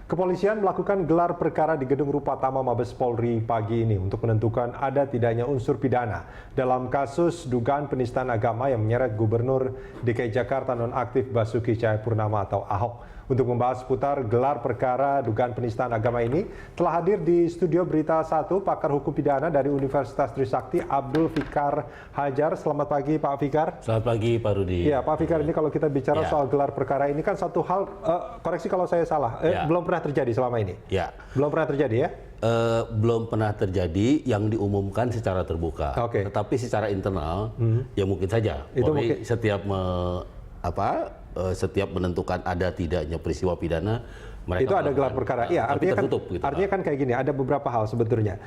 Kepolisian melakukan gelar perkara di Gedung Rupatama Mabes Polri pagi ini untuk menentukan ada tidaknya unsur pidana dalam kasus dugaan penistaan agama yang menyeret Gubernur DKI Jakarta nonaktif Basuki Cahayapurnama atau Ahok. Untuk membahas seputar gelar perkara dugaan penistaan agama ini, telah hadir di studio Berita 1 pakar hukum pidana dari Universitas Trisakti Abdul Fikar Hajar. Selamat pagi Pak Fikar. Selamat pagi Pak Rudi. Ya Pak Fikar, ini kalau kita bicara soal gelar perkara ini kan satu hal, koreksi kalau saya salah, belum pernah terjadi selama ini? Ya. Belum pernah terjadi ya? Belum pernah terjadi yang diumumkan secara terbuka. Tetapi secara internal, ya mungkin saja. Itu mungkin. Setiap menentukan ada tidaknya peristiwa pidana, mereka itu ada gelar perkara. Iya, artinya tertutup, kan, gitu, artinya kan kayak gini, ada beberapa hal sebetulnya.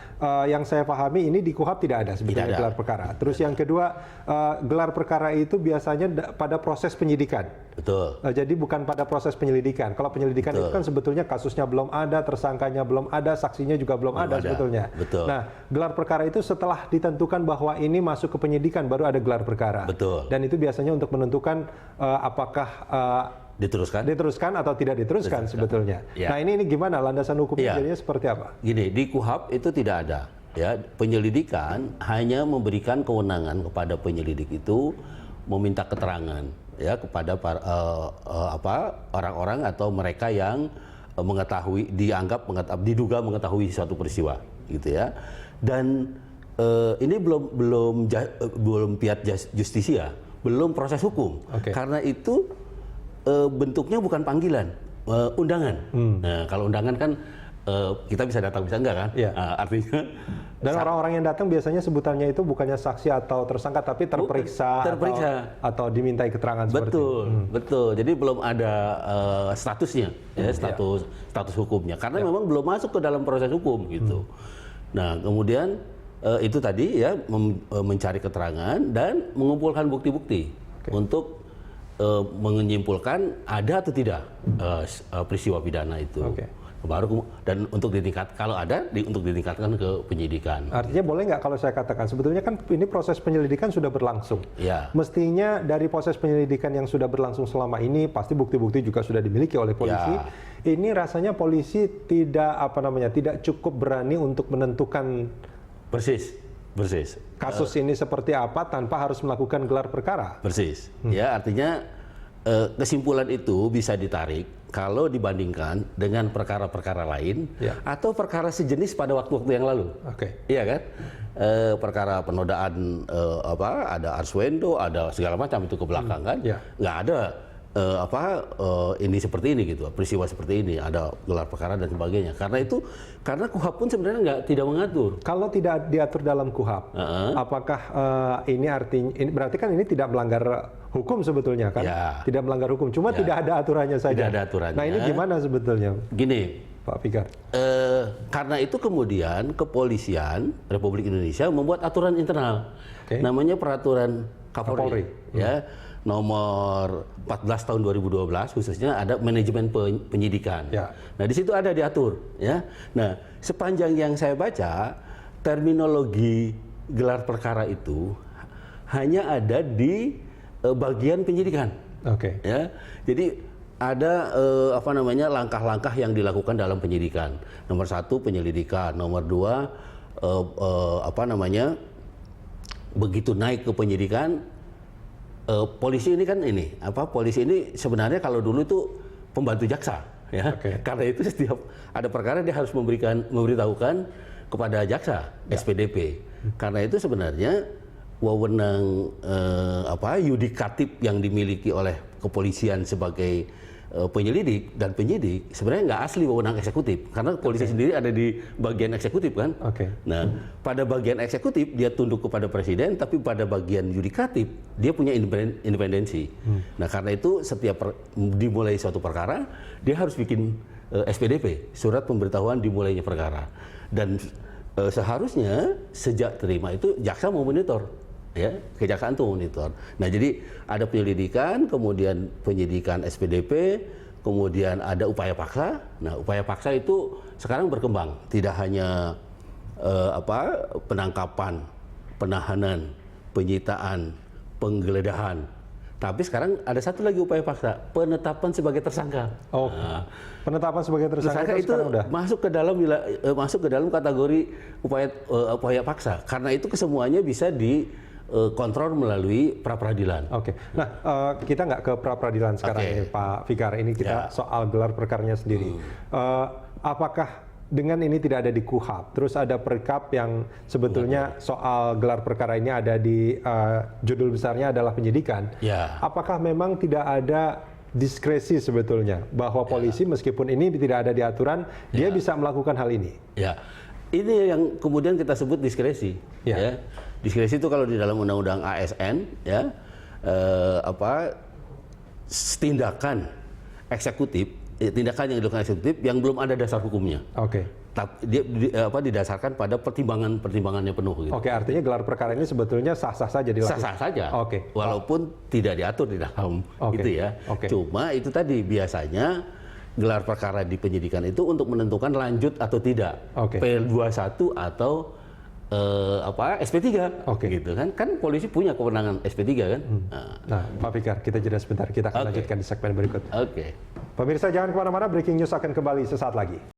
Yang saya pahami ini di KUHP tidak ada sebetulnya gelar perkara. Terus yang kedua, gelar perkara itu biasanya pada proses penyidikan. Betul. Jadi bukan pada proses penyelidikan. Kalau penyelidikan itu kan sebetulnya kasusnya belum ada, tersangkanya belum ada, saksinya juga belum ada sebetulnya. Betul. Nah, gelar perkara itu setelah ditentukan bahwa ini masuk ke penyidikan baru ada gelar perkara. Betul. Dan itu biasanya untuk menentukan apakah diteruskan atau tidak diteruskan sebetulnya. Ya. Nah ini gimana landasan hukumnya jadinya seperti apa? Gini, di KUHP itu tidak ada. Ya, penyelidikan hanya memberikan kewenangan kepada penyelidik itu meminta keterangan ya kepada orang-orang atau mereka yang diduga mengetahui suatu peristiwa gitu ya. Dan ini belum pihak justisia, belum proses hukum. Karena itu bentuknya bukan panggilan, undangan. Nah, kalau undangan kan kita bisa datang bisa enggak kan? Artinya dan orang-orang yang datang biasanya sebutannya itu bukannya saksi atau tersangka tapi terperiksa. Atau dimintai keterangan seperti itu. Betul. Jadi belum ada statusnya, status hukumnya karena memang belum masuk ke dalam proses hukum gitu. Nah, kemudian itu tadi ya mencari keterangan dan mengumpulkan bukti-bukti untuk menyimpulkan ada atau tidak peristiwa pidana itu. Baru dan untuk untuk ditingkatkan ke penyidikan. Artinya boleh nggak kalau saya katakan sebetulnya kan ini proses penyelidikan sudah berlangsung. Mestinya dari proses penyelidikan yang sudah berlangsung selama ini pasti bukti-bukti juga sudah dimiliki oleh polisi. Ini rasanya polisi tidak cukup berani untuk menentukan persis kasus ini seperti apa tanpa harus melakukan gelar perkara. Ya, artinya kesimpulan itu bisa ditarik kalau dibandingkan dengan perkara-perkara lain atau perkara sejenis pada waktu-waktu yang lalu. Iya kan? Perkara penodaan ada Arswendo, ada segala macam itu ke belakang kan? Nggak ada ini seperti ini gitu, peristiwa seperti ini, ada gelar perkara dan sebagainya. Karena KUHP pun sebenarnya tidak mengatur. Kalau tidak diatur dalam KUHP, apakah ini artinya berarti kan ini tidak melanggar hukum sebetulnya kan? Tidak melanggar hukum, cuma tidak ada aturannya saja. Tidak ada aturannya. Nah ini gimana sebetulnya? Gini, Pak Fikar. karena itu kemudian Kepolisian Republik Indonesia membuat aturan internal, namanya Peraturan Kapolri. Ya. Nomor 14 tahun 2012 khususnya ada manajemen penyidikan. Nah, di situ ada diatur ya. Nah, sepanjang yang saya baca terminologi gelar perkara itu hanya ada di bagian penyidikan. Ya. Jadi ada langkah-langkah yang dilakukan dalam penyidikan. Nomor 1 penyelidikan, nomor 2 begitu naik ke penyidikan polisi ini kan polisi ini sebenarnya kalau dulu itu pembantu jaksa ya. Karena itu setiap ada perkara dia harus memberitahukan kepada jaksa SPDP. Karena itu sebenarnya wewenang yudikatif yang dimiliki oleh kepolisian sebagai penyelidik dan penyidik sebenarnya nggak asli wewenang eksekutif karena polisi sendiri ada di bagian eksekutif kan. Nah, pada bagian eksekutif dia tunduk kepada presiden, tapi pada bagian yudikatif dia punya independensi. Nah, karena itu setiap dimulai suatu perkara dia harus bikin SPDP, surat pemberitahuan dimulainya perkara. Dan seharusnya sejak terima itu jaksa mau monitor. Ya, kejaksaan itu monitor. Nah, jadi ada penyelidikan, kemudian penyidikan SPDP, kemudian ada upaya paksa. Nah, upaya paksa itu sekarang berkembang, tidak hanya penangkapan, penahanan, penyitaan, penggeledahan, Tapi sekarang ada satu lagi upaya paksa, penetapan sebagai tersangka. Oh, penetapan sebagai tersangka itu itu udah masuk ke dalam kategori upaya paksa. Karena itu kesemuanya bisa dikontrol melalui pra-peradilan. Oke. Nah, kita nggak ke pra-peradilan sekarang ini, Pak Fikar. Ini kita soal gelar perkaranya sendiri. Apakah dengan ini tidak ada di KUHP, terus ada Perkap yang sebetulnya soal gelar perkara ini ada di judul besarnya adalah penyidikan. Apakah memang tidak ada diskresi sebetulnya bahwa polisi meskipun ini tidak ada di aturan, dia bisa melakukan hal ini? Ya, ini yang kemudian kita sebut diskresi. Ya. Diskresi itu kalau di dalam Undang-Undang ASN, ya, tindakan eksekutif. Tindakan yang dilakukan eksekutif yang belum ada dasar hukumnya. Oke. Tapi dia didasarkan pada pertimbangannya penuh. Gitu. Oke, artinya gelar perkara ini sebetulnya sah-sah saja dilakukan. Sah-sah saja. Oke. Walaupun tidak diatur di dalam itu ya. Oke. Cuma itu tadi biasanya gelar perkara di penyidikan itu untuk menentukan lanjut atau tidak. Oke. P21 atau SP3. Oke. Gitu kan. Kan polisi punya kewenangan SP3 kan. Nah, Pak Fikar, kita jeda sebentar. Kita akan lanjutkan di segmen berikut. Oke. Pemirsa jangan kemana-mana, breaking news akan kembali sesaat lagi.